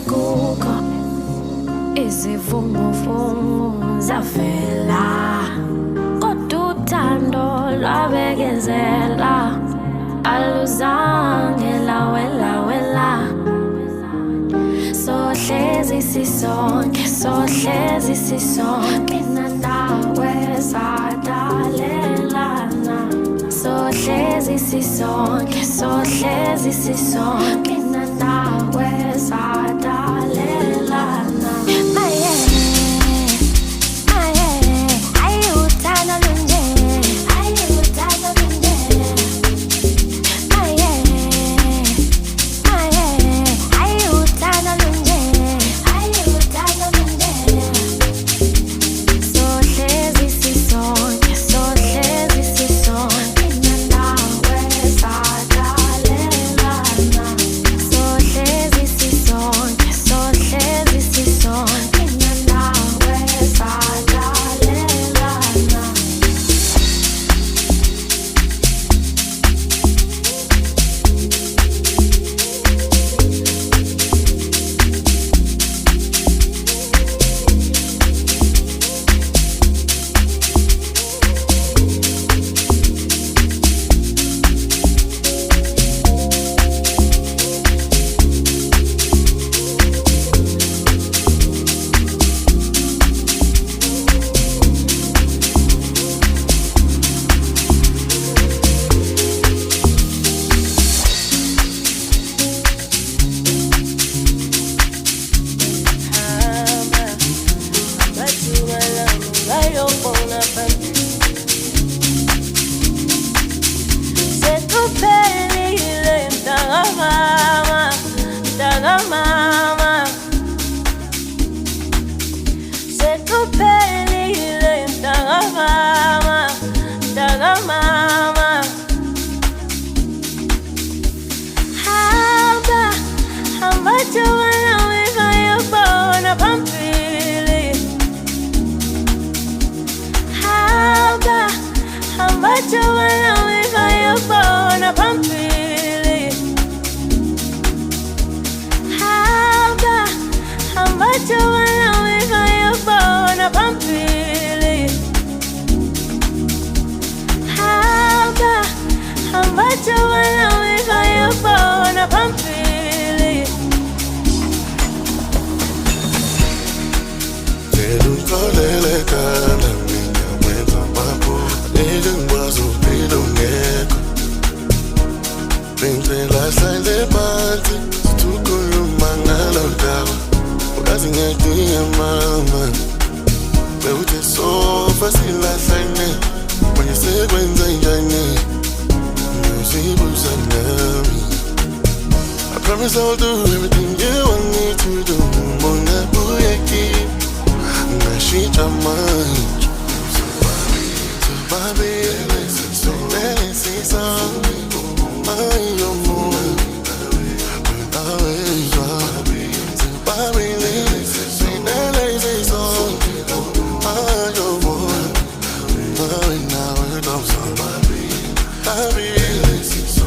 kukho izivunguvumu zavela, kodwa uthando lwabekezela aluzange lawela. Sohlezi sisonke mina nawe sadalelana. Sohlezi sisonke mina nawe sadalelana. I promise I'll do everything you want me to do. Mona buyeki, na shita mind. So baby, so let's see some. I your moon, but always so baby, say let's see some. I your moon, but now it comes on. Baby, let's see some.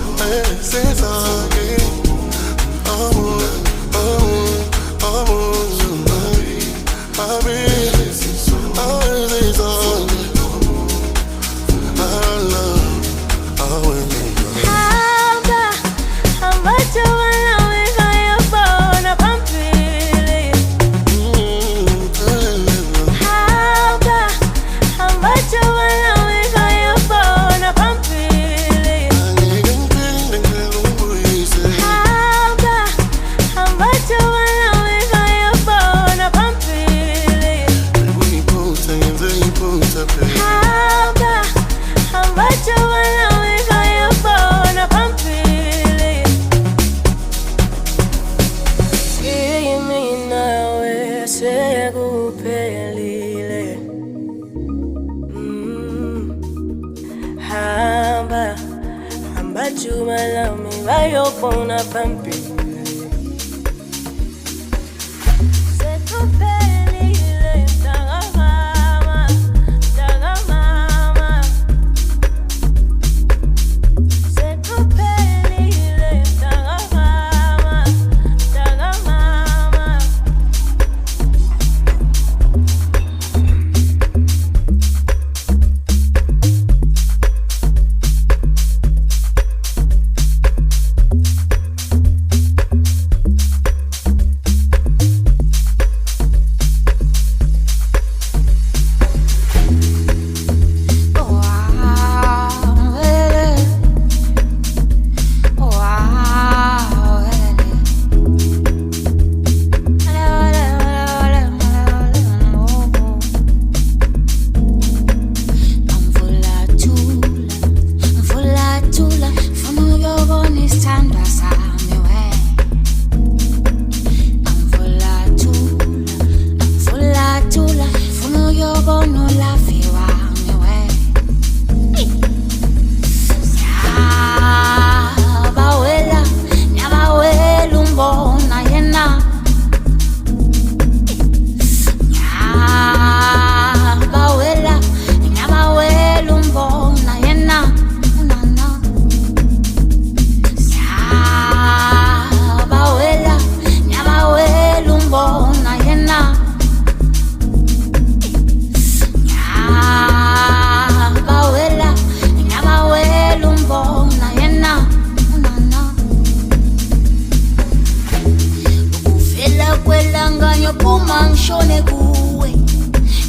phuma ngishone kuwe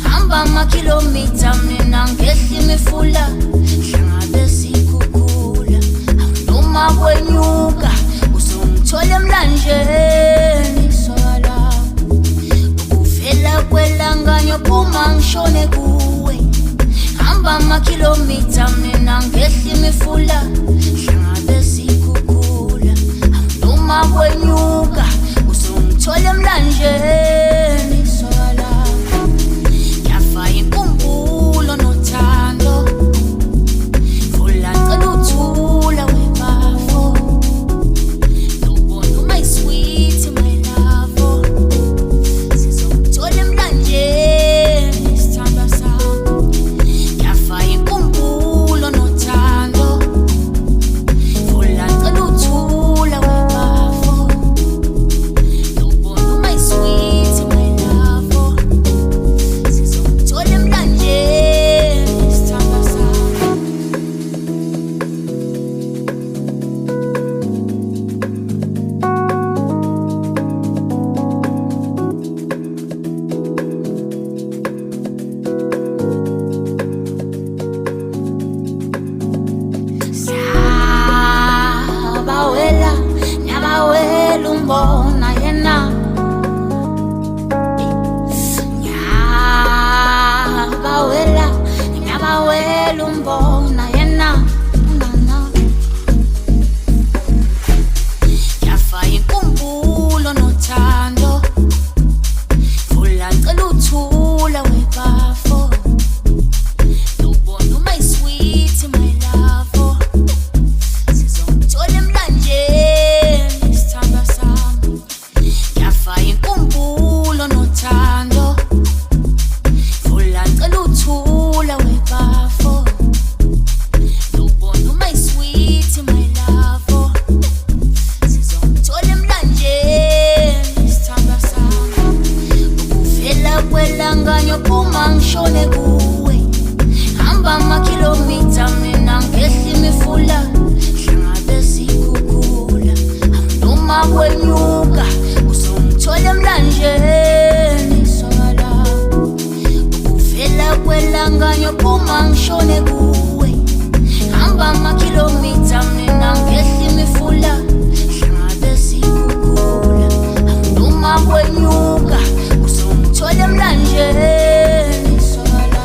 hamba amakhilomitha mina ngehla imifula hlangabe sikhukhula noma kwenyuka uzongithola emlanjeni sola ukuvela kwelanganyo phuma ngishone kuwe hamba amakhilomitha mina ngehla imifula hlangabe sikhukhula noma kwenyuka uzongithola emlanjeni sola yafa inkumbulo nothando vula cela uthula webafo nobona my sweet my love sizongithola emlanjeni sithanda sami yafa inkumbulo nothando vula cela uthula webafo nobona my sweet my love sizongithola emlanjeni sithanda sami Nyabawela, nyabawela umbona yena Nyabawela, nyabawela umbona yena Nana yafa inkumbulo nothando vula cela uthula webafo nobona my sweet my love sizongithola emlanjeni sithanda sami yafa inkumbulo nothando vula cela uthula webafo nobona my sweet my love sizongithola emlanjeni sithanda sami ukuvela kwelanganyo phuma ngishone kuwe hamba amakhilomitha mina ngehla imifula hlangabe sikhukhula noma kwenyuka uzongithola emlanjeni sola ukuvela kwelanganyo phuma ngishone kuwe hamba amakhilomitha mina ngehla imifula hlangabe sikhukhula noma kwenyuka uzongithola emlanjeni sola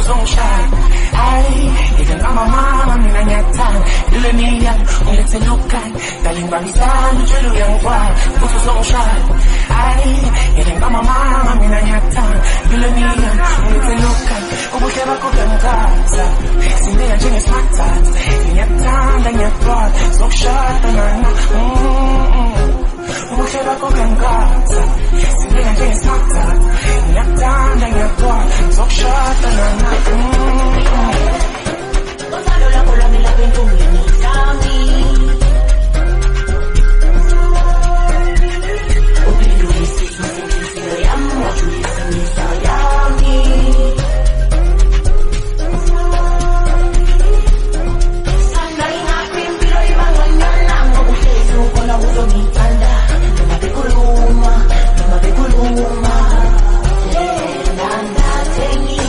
sunshine. Even mama, mina nyata, ile niya, unlete lukai, darling bamisana, chulu yang kwa, puso sunshine. Even mama, mina nyata, ile niya, unlete lukai, ubuke bako gamgaza, sine ya jene smartat, nyata, nyata, sunshine, banana, ubuke bako gamgaza, sine ya jene smartat, nyata, nyata, sunshine, banana, la cola me la ven con mi tami. Open your eyes, see I am what you listen me, Sayami. Sana ina pimpiro iba nganyana, mabuhezu kola uzo mitanda. Nama bekuluma. Nanda tengi,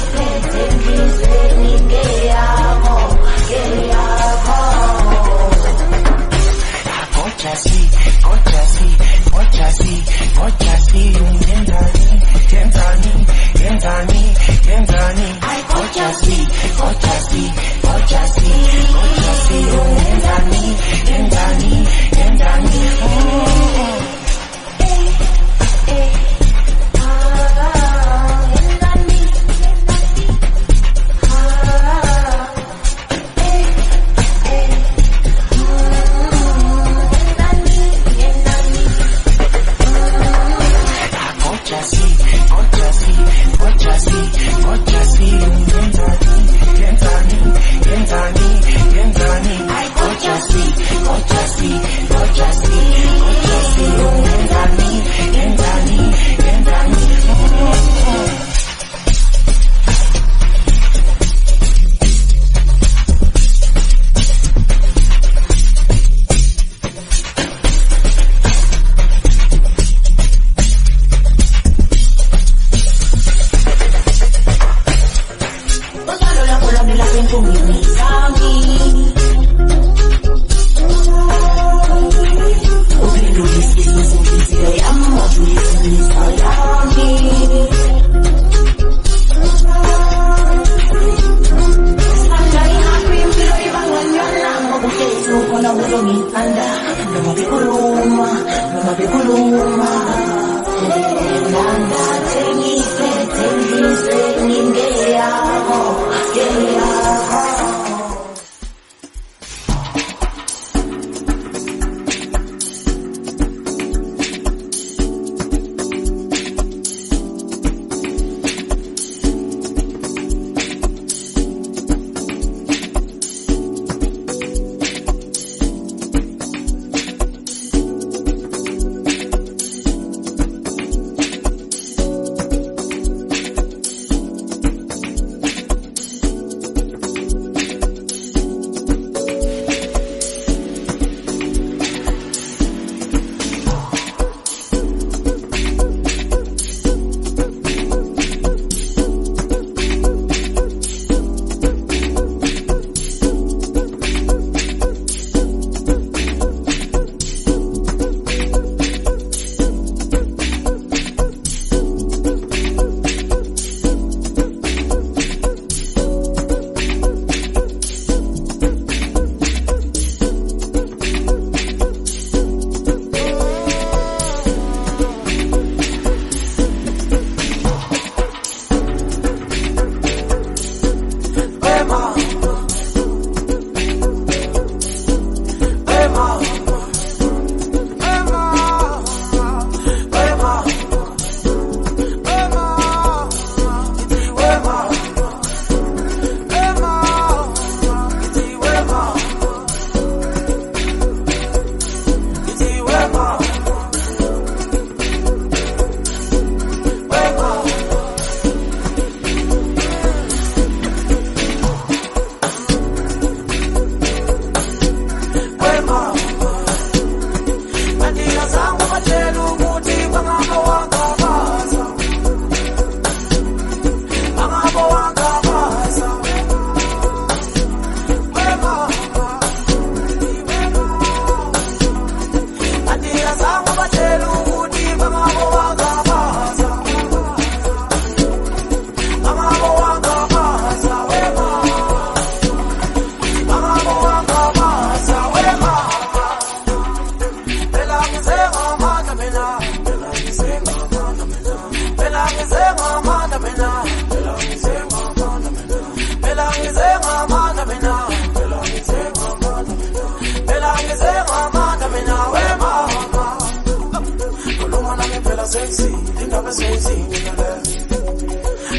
pela sexy, linda pa sexy, nigga.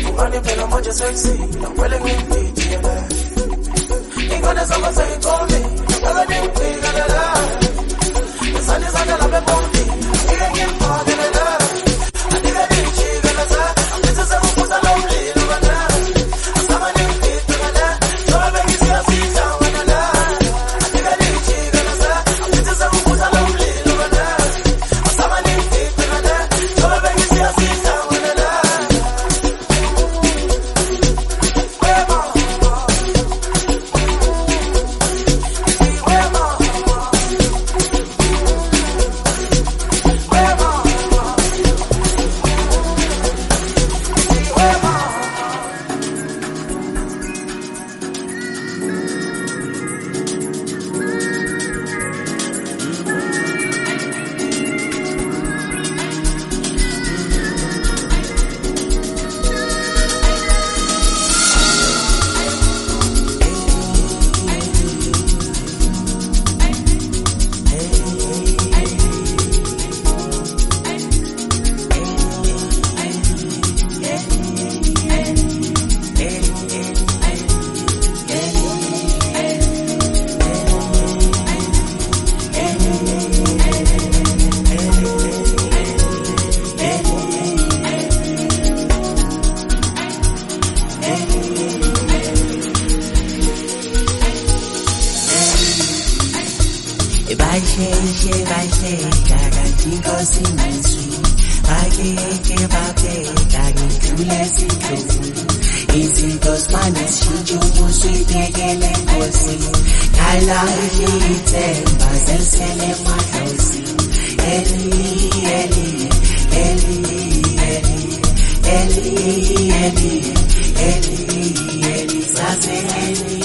Kumani pela moja sexy, I'm willing to be together. Ingane sama say call me, never knew we got a love. The sun is under the bounty, we can get more than a love. I think I did she gonna say, I'm just a who's a lonely, no matter. I'm someone who did together, so I beg you to see someone a love. I think I did she gonna say, I'm just a who's a lonely, no matter. I'm someone who did together, so I beg you to see someone a love. Eli, Eli, Eli, Eli,